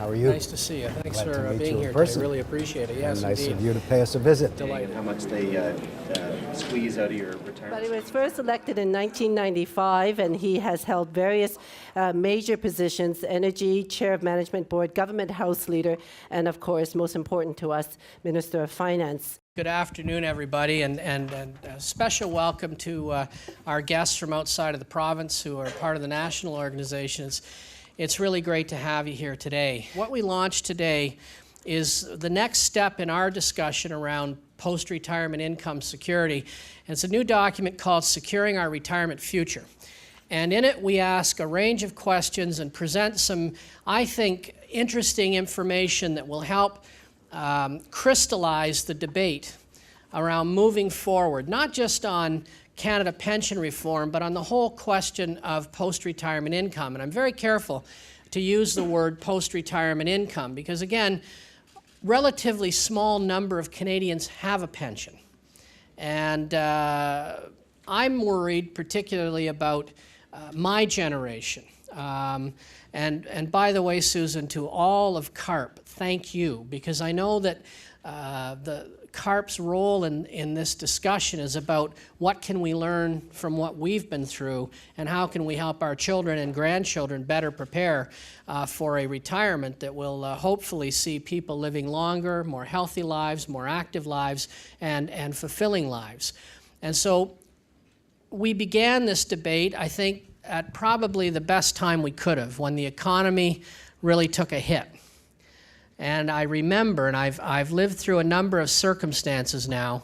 How are you? Nice to see you. Thanks Glad to for meet being you in here person. today. Really appreciate it. Yes, Nice indeed. of you to pay us a visit. Delighted. How much they squeeze out of your retirement? But he was first elected in 1995, and he has held various major positions: energy, chair of management board, government house leader, and of course, most important to us, Minister of Finance. Good afternoon, everybody, and a special welcome to our guests from outside of the province who are part of the national organizations. It's really great to have you here today. What we launched today is the next step in our discussion around post-retirement income security. And it's a new document called Securing Our Retirement Future. And in it, we ask a range of questions and present some, I think, interesting information that will help crystallize the debate around moving forward, not just on Canada pension reform, but on the whole question of post-retirement income. And I'm very careful to use the word post-retirement income because, again, relatively small number of Canadians have a pension. And I'm worried particularly about my generation. And by the way, Susan, to all of CARP, thank you, because I know that the CARP's role in this discussion is about what can we learn from what we've been through and how can we help our children and grandchildren better prepare for a retirement that will hopefully see people living longer, more healthy lives, more active lives, and fulfilling lives. And so we began this debate, I think, at probably the best time we could have, when the economy really took a hit. And I remember, and I've lived through a number of circumstances now.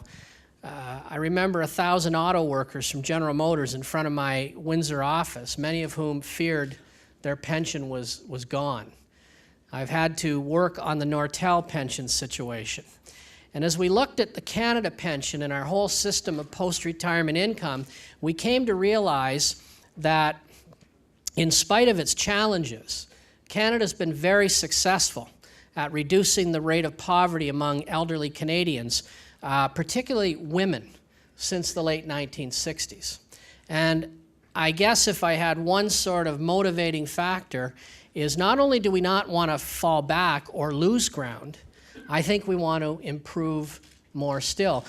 I remember 1,000 auto workers from General Motors in front of my Windsor office, many of whom feared their pension was gone. I've had to work on the Nortel pension situation. And as we looked at the Canada pension and our whole system of post-retirement income, we came to realize that in spite of its challenges, Canada's been very successful at reducing the rate of poverty among elderly Canadians, particularly women, since the late 1960s. And I guess if I had one sort of motivating factor is not only do we not want to fall back or lose ground, I think we want to improve more still.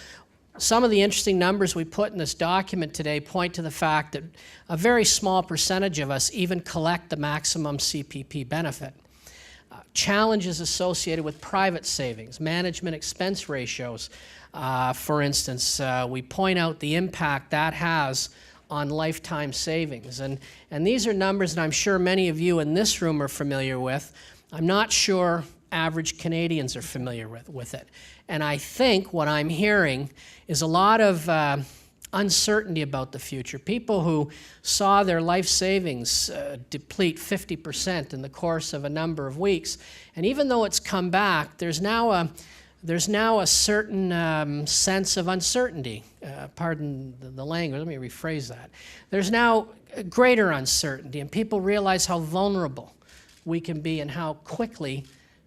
Some of the interesting numbers we put in this document today point to the fact that a very small percentage of us even collect the maximum CPP benefit. Challenges associated with private savings, management expense ratios. For instance, we point out the impact that has on lifetime savings. And these are numbers that I'm sure many of you in this room are familiar with. I'm not sure average Canadians are familiar with it. And I think what I'm hearing is a lot of uncertainty about the future. People who saw their life savings deplete 50% in the course of a number of weeks. And even though it's come back, there's now a certain sense of uncertainty. Pardon the language, let me rephrase that. There's now greater uncertainty, and people realize how vulnerable we can be and how quickly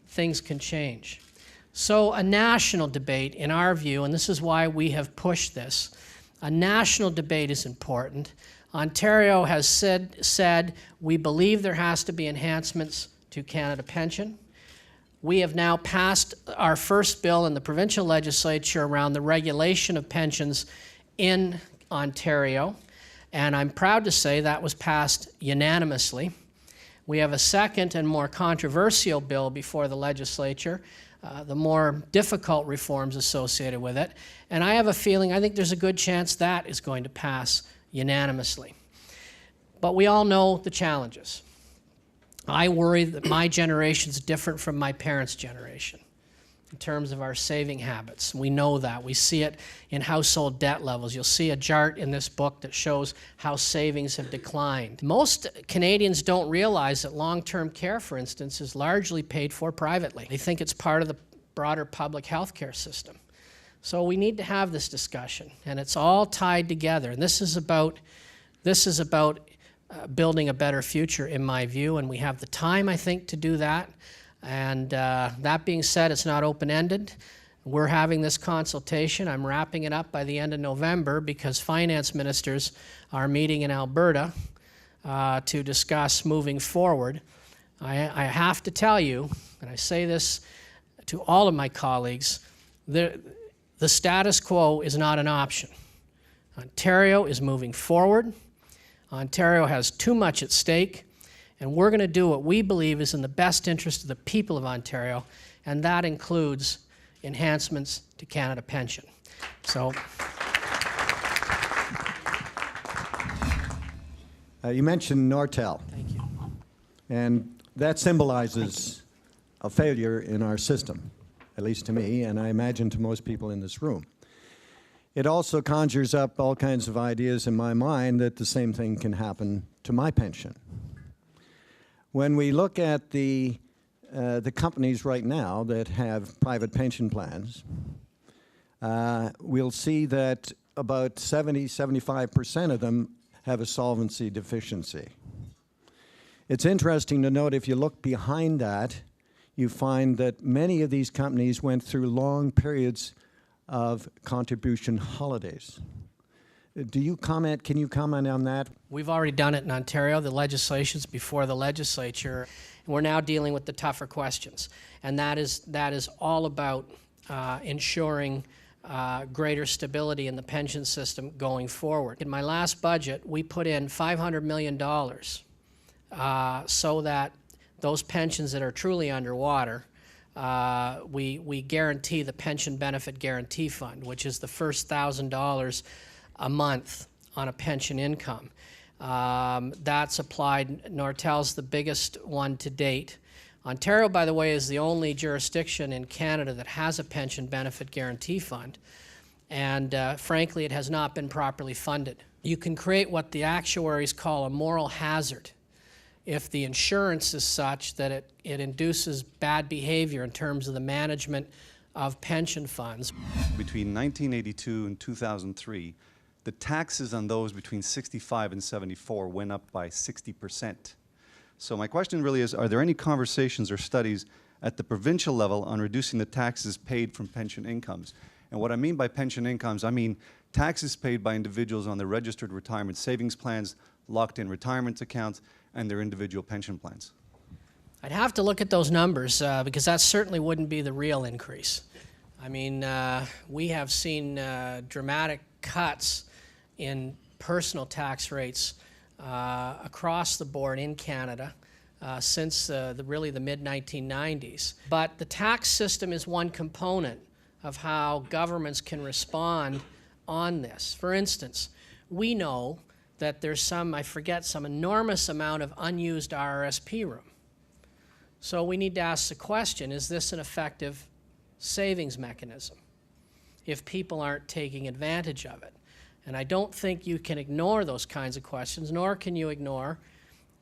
things can change. So a national debate, in our view, and this is why we have pushed this, a national debate is important. Ontario has said we believe there has to be enhancements to Canada pension. We have now passed our first bill in the provincial legislature around the regulation of pensions in Ontario, and I'm proud to say that was passed unanimously. We have a second and more controversial bill before the legislature, the more difficult reforms associated with it. And I have a feeling, I think there's a good chance that is going to pass unanimously. But we all know the challenges. I worry that my generation is different from my parents' generation in terms of our saving habits. We know that. We see it in household debt levels. You'll see a chart in this book that shows how savings have declined. Most Canadians don't realize that long-term care, for instance, is largely paid for privately. They think it's part of the broader public health care system. So we need to have this discussion, and it's all tied together. And this is about building a better future, in my view, and we have the time, I think, to do that. And that being said, it's not open-ended. We're having this consultation. I'm wrapping it up by the end of November because finance ministers are meeting in Alberta to discuss moving forward. I have to tell you, I say this to all of my colleagues, the status quo is not an option. Ontario is moving forward. Ontario has too much at stake, and we're going to do what we believe is in the best interest of the people of Ontario, and that includes enhancements to Canada Pension. So, you mentioned Nortel. thank you. And that symbolizes a failure in our system, at least to me, and I imagine to most people in this room. It also conjures up all kinds of ideas in my mind that the same thing can happen to my pension. When we look at the companies right now that have private pension plans, we'll see that about 75% of them have a solvency deficiency. It's interesting to note, if you look behind that, you find that many of these companies went through long periods of contribution holidays. Can you comment on that? We've already done it in Ontario. The legislation's before the legislature. And we're now dealing with the tougher questions. And that is all about ensuring greater stability in the pension system going forward. In my last budget, we put in $500 million so that those pensions that are truly underwater, we guarantee the Pension Benefit Guarantee Fund, which is the first $1,000 a month on a pension income. That's applied. Nortel's the biggest one to date. Ontario, by the way, is the only jurisdiction in Canada that has a Pension Benefit Guarantee Fund, and frankly, it has not been properly funded. You can create what the actuaries call a moral hazard if the insurance is such that it induces bad behavior in terms of the management of pension funds. Between 1982 and 2003, the taxes on those between 65 and 74 went up by 60%. So my question really is, are there any conversations or studies at the provincial level on reducing the taxes paid from pension incomes? And what I mean by pension incomes, I mean taxes paid by individuals on their registered retirement savings plans, locked-in retirement accounts, and their individual pension plans. I'd have to look at those numbers because that certainly wouldn't be the real increase. I mean, we have seen dramatic cuts in personal tax rates across the board in Canada since really the mid-1990s. But the tax system is one component of how governments can respond on this. For instance, we know that there's some enormous amount of unused RRSP room. So we need to ask the question, is this an effective savings mechanism if people aren't taking advantage of it? And I don't think you can ignore those kinds of questions, nor can you ignore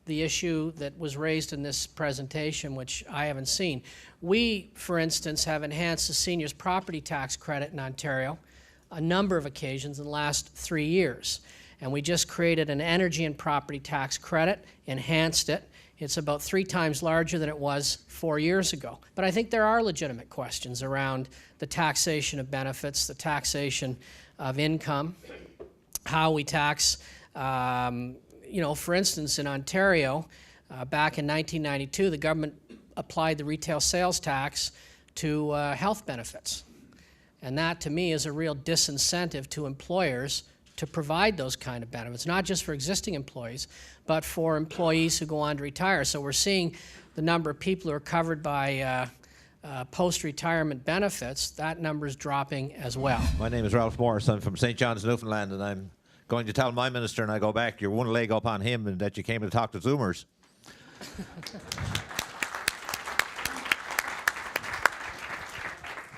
the issue that was raised in this presentation, which I haven't seen. We, for instance, have enhanced the seniors' property tax credit in Ontario a number of occasions in the last 3 years. And we just created an energy and property tax credit, enhanced it. It's about 3 times larger than it was 4 years ago. But I think there are legitimate questions around the taxation of benefits, the taxation of income, how we tax. For instance, in Ontario, back in 1992, the government applied the retail sales tax to health benefits. And that, to me, is a real disincentive to employers to provide those kind of benefits, not just for existing employees, but for employees who go on to retire. So we're seeing the number of people who are covered by post-retirement benefits, that number is dropping as well. My name is Ralph Morris. I'm from St. John's, Newfoundland, and I'm going to tell my minister, and I go back, you're one leg up on him and that you came to talk to Zoomers.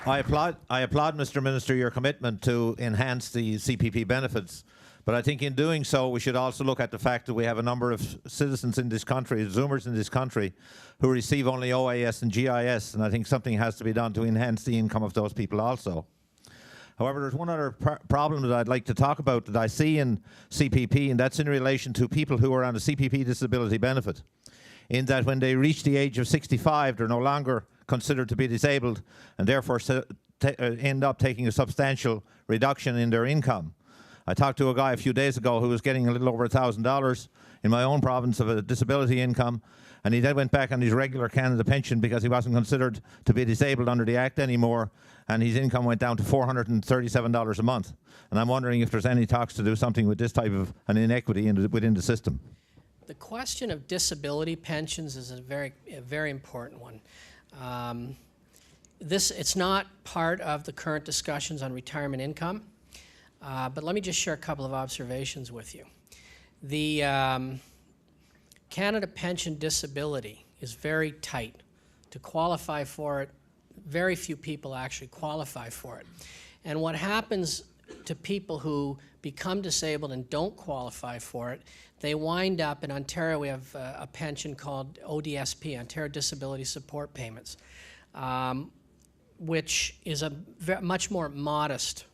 I applaud, Mr. Minister, your commitment to enhance the CPP benefits, but I think in doing so, we should also look at the fact that we have a number of citizens in this country, Zoomers in this country, who receive only OAS and GIS, and I think something has to be done to enhance the income of those people also. However, there's one other problem that I'd like to talk about that I see in CPP, and that's in relation to people who are on a CPP disability benefit, in that when they reach the age of 65, they're no longer considered to be disabled and therefore end up taking a substantial reduction in their income. I talked to a guy a few days ago who was getting a little over $1,000 in my own province of a disability income, and he then went back on his regular Canada pension because he wasn't considered to be disabled under the Act anymore, and his income went down to $437 a month. And I'm wondering if there's any talks to do something with this type of an inequity within the system. The question of disability pensions is a very important one. It's not part of the current discussions on retirement income, but let me just share a couple of observations with you. The Canada pension disability is very tight. To qualify for it, very few people actually qualify for it. And what happens to people who become disabled and don't qualify for it, they wind up, in Ontario we have a pension called ODSP, Ontario Disability Support Payments, which is a much more modest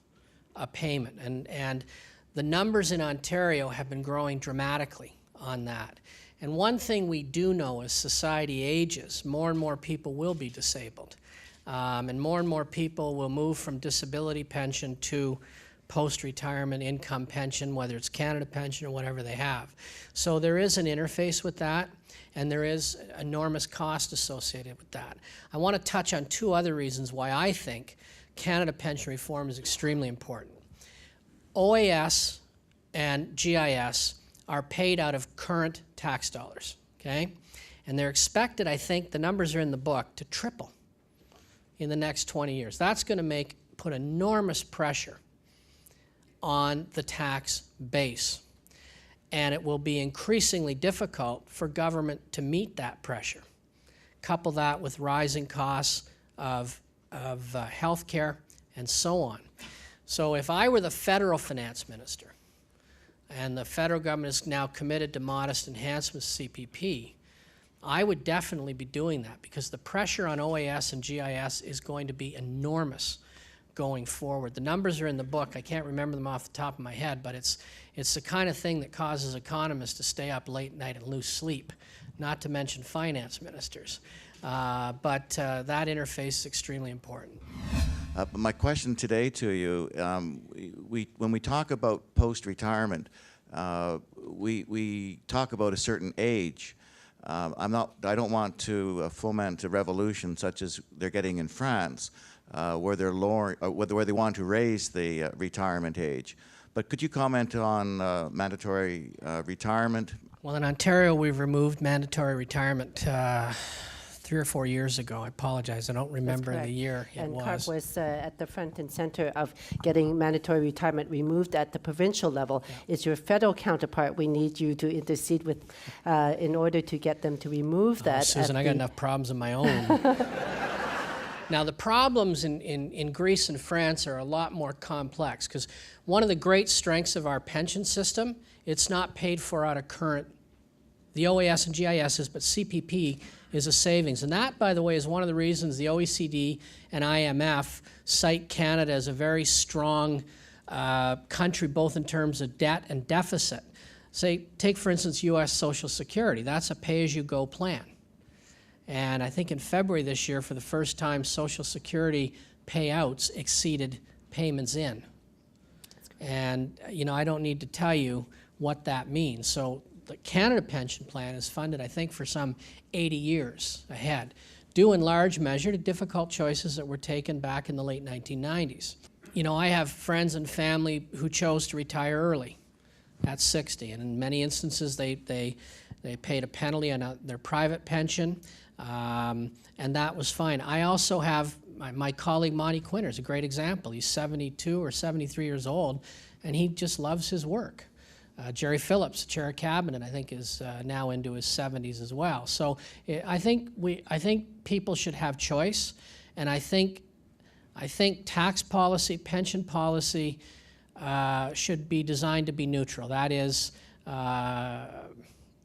payment. And the numbers in Ontario have been growing dramatically on that. And one thing we do know as society ages, more and more people will be disabled. And more people will move from disability pension to post-retirement income pension, whether it's Canada pension or whatever they have. So there is an interface with that, and there is enormous cost associated with that. I want to touch on two other reasons why I think Canada pension reform is extremely important. OAS and GIS are paid out of current tax dollars, okay? And they're expected, I think, the numbers are in the book, to triple in the next 20 years. That's going to put enormous pressure on the tax base. And it will be increasingly difficult for government to meet that pressure. Couple that with rising costs of health care and so on. So if I were the federal finance minister, and the federal government is now committed to modest enhancements to CPP, I would definitely be doing that, because the pressure on OAS and GIS is going to be enormous going forward. The numbers are in the book. I can't remember them off the top of my head, but it's the kind of thing that causes economists to stay up late at night and lose sleep, not to mention finance ministers. But that interface is extremely important. My question today to you, when we talk about post-retirement, we talk about a certain age. I don't want to foment a revolution such as they're getting in France, where they're lowering, where they want to raise the retirement age. But could you comment on mandatory retirement? Well, in Ontario, we've removed mandatory retirement 3 or 4 years ago. I apologize, I don't remember the year it was. And CARP was at the front and center of getting mandatory retirement removed at the provincial level. Yeah. It's your federal counterpart we need you to intercede with in order to get them to remove that. Susan, I got enough problems of my own. Now, the problems in Greece and France are a lot more complex, because one of the great strengths of our pension system, it's not paid for out of current, the OAS and GIS is, but CPP is a savings. And that, by the way, is one of the reasons the OECD and IMF cite Canada as a very strong country, both in terms of debt and deficit. Take, for instance, U.S. Social Security. That's a pay-as-you-go plan. And I think in February this year, for the first time, Social Security payouts exceeded payments in. And, you know, I don't need to tell you what that means. So the Canada pension plan is funded, I think, for some 80 years ahead, due in large measure to difficult choices that were taken back in the late 1990s. You know, I have friends and family who chose to retire early at 60, and in many instances they paid a penalty on their private pension, and that was fine. I also have my colleague Monty Quinter is a great example. He's 72 or 73 years old, and he just loves his work. Jerry Phillips, chair of cabinet, I think is now into his 70s as well. So I think people should have choice, and I think tax policy, pension policy should be designed to be neutral. That is,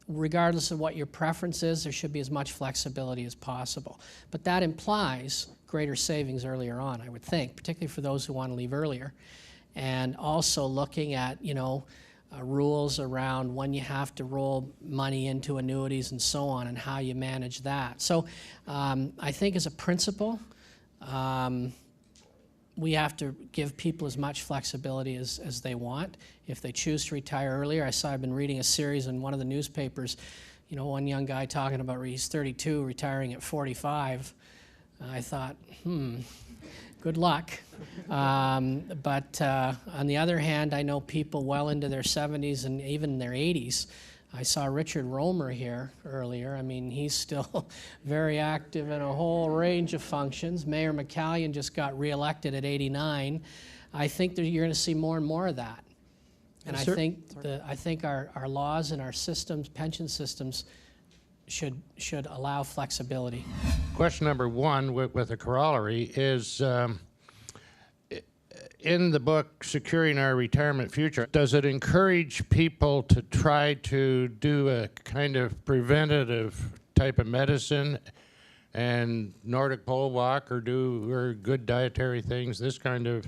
regardless of what your preference is, there should be as much flexibility as possible. But that implies greater savings earlier on, I would think, particularly for those who want to leave earlier, and also looking at, you know, rules around when you have to roll money into annuities and so on, and how you manage that. So I think as a principle, we have to give people as much flexibility as they want. If they choose to retire earlier, I've been reading a series in one of the newspapers, you know, one young guy talking about he's 32, retiring at 45. I thought, good luck. But on the other hand, I know people well into their 70s and even their 80s. I saw Richard Romer here earlier. I mean, he's still very active in a whole range of functions. Mayor McCallion just got reelected at 89. I think that you're going to see more and more of that. And I think our laws and our systems, pension systems, should allow flexibility. Question number one with a corollary is, in the book, Securing Our Retirement Future, does it encourage people to try to do a kind of preventative type of medicine and Nordic pole walk or good dietary things, this kind of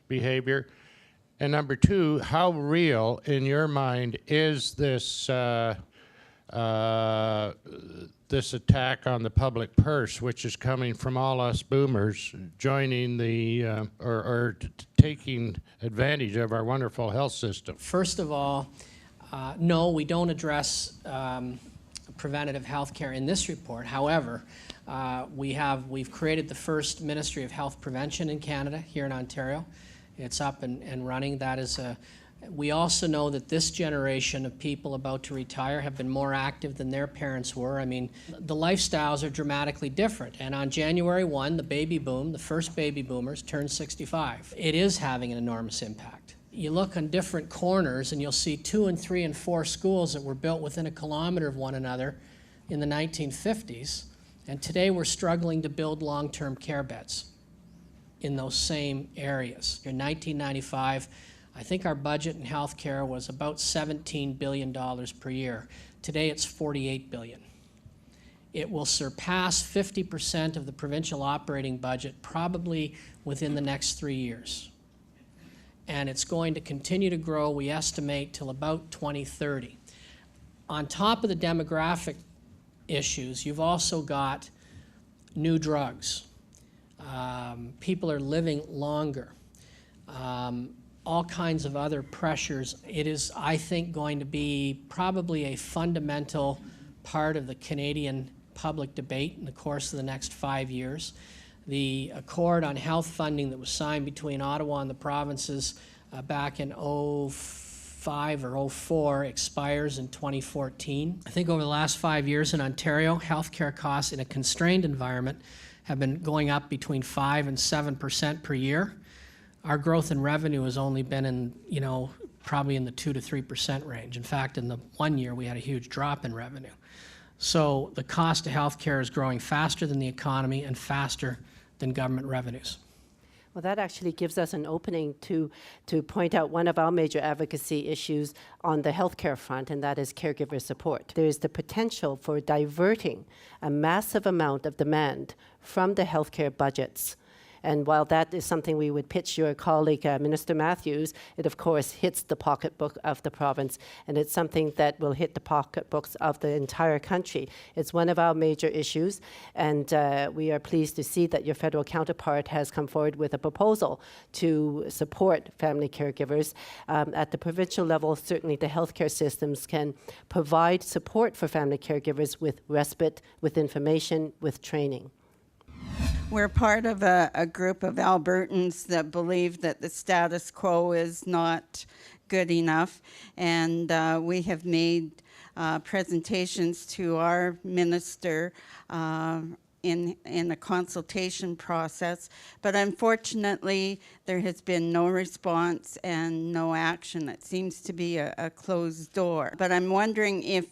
behavior? And number two, how real in your mind is this this attack on the public purse, which is coming from all us boomers joining the taking advantage of our wonderful health system? First of all, no, we don't address preventative health care in this report. However, we've created the first Ministry of Health Prevention in Canada, here in Ontario. It's up and running. That is we also know that this generation of people about to retire have been more active than their parents were. I mean, the lifestyles are dramatically different. And on January 1, the baby boom, the first baby boomers, turned 65. It is having an enormous impact. You look on different corners and you'll see 2 and 3 and 4 schools that were built within a kilometer of one another in the 1950s. And today we're struggling to build long-term care beds in those same areas. In 1995, I think our budget in health care was about $17 billion per year. Today it's $48 billion. It will surpass 50% of the provincial operating budget probably within the next 3 years. And it's going to continue to grow, we estimate, till about 2030. On top of the demographic issues, you've also got new drugs. People are living longer. All kinds of other pressures. It is, I think, going to be probably a fundamental part of the Canadian public debate in the course of the next 5 years. The accord on health funding that was signed between Ottawa and the provinces back in 2005 or 2004 expires in 2014. I think over the last 5 years in Ontario, healthcare costs in a constrained environment have been going up between 5% and 7% per year. Our growth in revenue has only been in, probably in the 2 to 3% range. In fact, in the 1 year, we had a huge drop in revenue. So the cost of healthcare is growing faster than the economy and faster than government revenues. Well, that actually gives us an opening to point out one of our major advocacy issues on the healthcare front, and that is caregiver support. There is the potential for diverting a massive amount of demand from the healthcare budgets. And while that is something we would pitch your colleague, Minister Matthews, it of course hits the pocketbook of the province, and it's something that will hit the pocketbooks of the entire country. It's one of our major issues, and we are pleased to see that your federal counterpart has come forward with a proposal to support family caregivers. At the provincial level, certainly the healthcare systems can provide support for family caregivers with respite, with information, with training. We're part of a group of Albertans that believe that the status quo is not good enough, and we have made presentations to our minister in a consultation process, but unfortunately there has been no response and no action. It seems to be a closed door. But I'm wondering if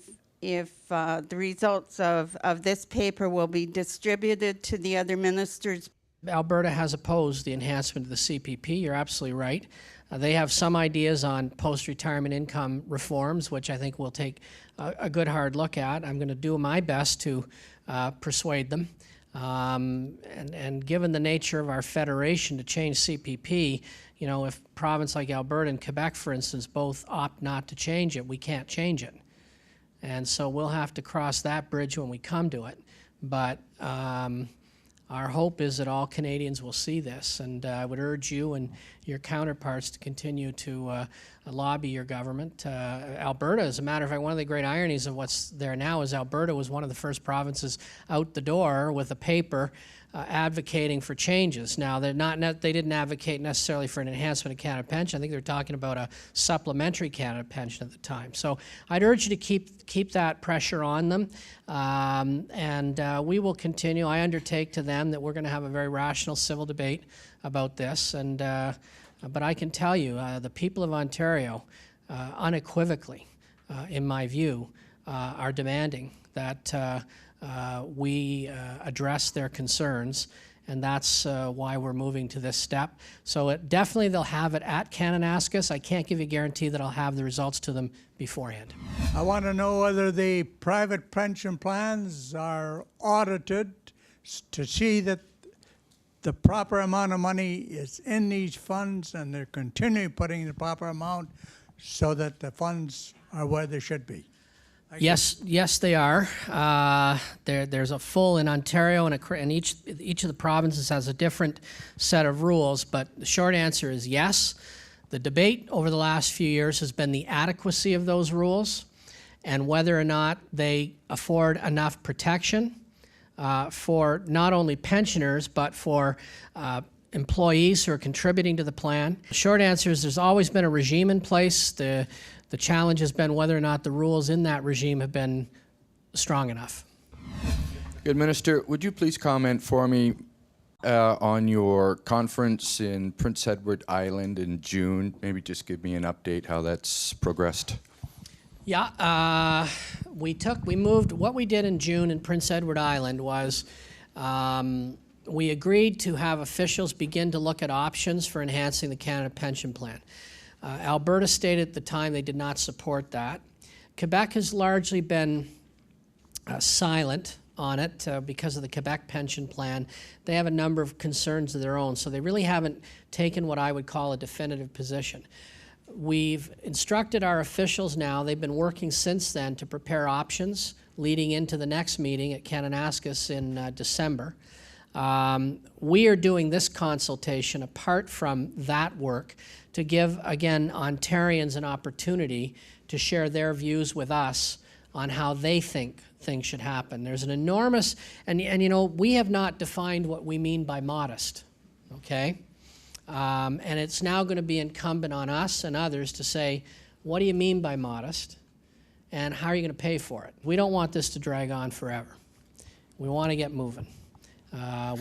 the results of this paper will be distributed to the other ministers. Alberta has opposed the enhancement of the CPP. You're absolutely right. They have some ideas on post-retirement income reforms, which I think we'll take a good hard look at. I'm going to do my best to persuade them. And given the nature of our federation to change CPP, if a province like Alberta and Quebec, for instance, both opt not to change it, we can't change it. And so we'll have to cross that bridge when we come to it. But Our hope is that all Canadians will see this, and I would urge you and your counterparts to continue to lobby your government. Alberta, as a matter of fact, one of the great ironies of what's there now is Alberta was one of the first provinces out the door with a paper advocating for changes. Now, they didn't advocate necessarily for an enhancement of Canada pension. I think they were talking about a supplementary Canada pension at the time. So I'd urge you to keep that pressure on them, and we will continue. I undertake to them that we're going to have a very rational civil debate about this. And but I can tell you, the people of Ontario, unequivocally, in my view, are demanding that we address their concerns, and that's why we're moving to this step. So definitely they'll have it at Kananaskis. I can't give you a guarantee that I'll have the results to them beforehand. I want to know whether the private pension plans are audited to see that the proper amount of money is in these funds and they're continually putting the proper amount so that the funds are where they should be. Yes, they are. There's a full in Ontario, and each of the provinces has a different set of rules. But the short answer is yes. The debate over the last few years has been the adequacy of those rules and whether or not they afford enough protection for not only pensioners but for employees who are contributing to the plan. The short answer is there's always been a regime in place. The challenge has been whether or not the rules in that regime have been strong enough. Good Minister, would you please comment for me on your conference in Prince Edward Island in June? Maybe just give me an update how that's progressed. Yeah, what we did in June in Prince Edward Island was we agreed to have officials begin to look at options for enhancing the Canada Pension Plan. Alberta stated at the time they did not support that. Quebec has largely been silent on it because of the Quebec pension plan. They have a number of concerns of their own, so they really haven't taken what I would call a definitive position. We've instructed our officials now, they've been working since then to prepare options leading into the next meeting at Kananaskis in December. We are doing this consultation apart from that work to give, again, Ontarians an opportunity to share their views with us on how they think things should happen. There's an enormous, and you know, we have not defined what we mean by modest, okay? And it's now going to be incumbent on us and others to say, what do you mean by modest, and how are you going to pay for it? We don't want this to drag on forever. We want to get moving.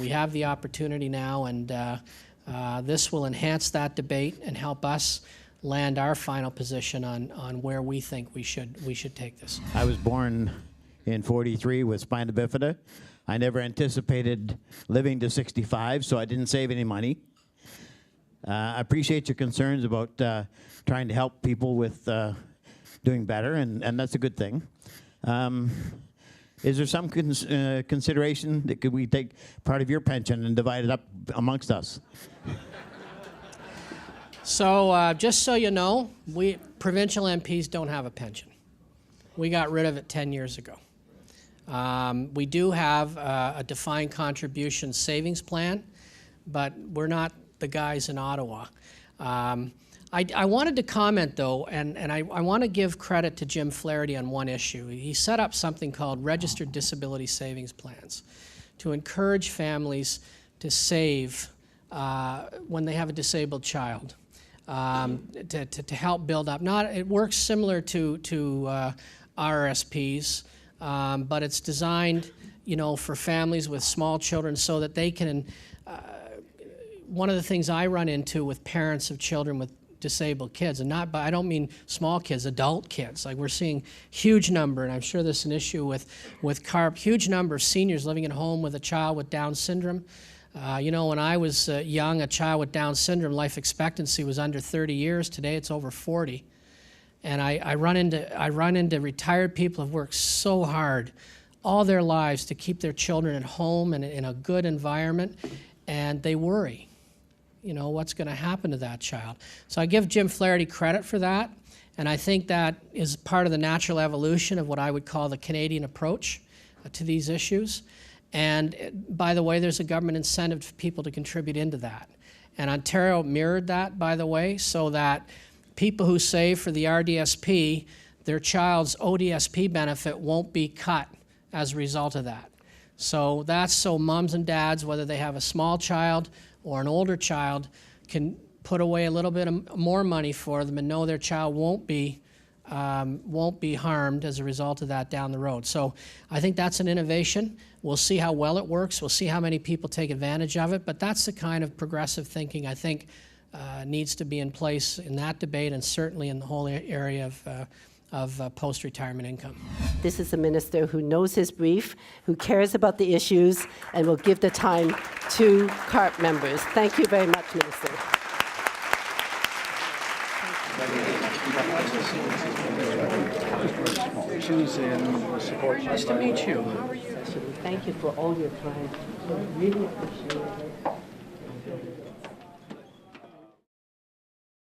We have the opportunity now, and this will enhance that debate and help us land our final position on where we think we should take this. I was born in '43 with spina bifida. I never anticipated living to 65, so I didn't save any money. I appreciate your concerns about trying to help people with doing better, and that's a good thing. Is there some consideration that could we take part of your pension and divide it up amongst us? So just so you know, provincial MPs don't have a pension. We got rid of it 10 years ago. We do have a defined contribution savings plan, but we're not the guys in Ottawa. I wanted to comment, though, and I want to give credit to Jim Flaherty on one issue. He set up something called Registered Disability Savings Plans to encourage families to save when they have a disabled child, to help build up. It works similar to RRSPs, but it's designed, you know, for families with small children so that they can. One of the things I run into with parents of children with disabled kids, and I don't mean small kids, adult kids. Like, we're seeing huge number, and I'm sure this is an issue with CARP, huge number of seniors living at home with a child with Down syndrome. You know, when I was young, a child with Down syndrome, life expectancy was under 30 years. Today it's over 40. And I run into retired people who've worked so hard all their lives to keep their children at home and in a good environment, and they worry, you know, what's going to happen to that child. So I give Jim Flaherty credit for that, and I think that is part of the natural evolution of what I would call the Canadian approach to these issues. And by the way, there's a government incentive for people to contribute into that. And Ontario mirrored that, by the way, so that people who save for the RDSP, their child's ODSP benefit won't be cut as a result of that. So that's so moms and dads, whether they have a small child or an older child, can put away a little bit more money for them and know their child won't be harmed as a result of that down the road. So I think that's an innovation. We'll see how well it works. We'll see how many people take advantage of it. But that's the kind of progressive thinking I think needs to be in place in that debate and certainly in the whole area of post-retirement income. This is a minister who knows his brief, who cares about the issues, and will give the time to CARP members. Thank you very much, Minister. Nice to meet you. How are you? Thank you for all your time. I really appreciate it.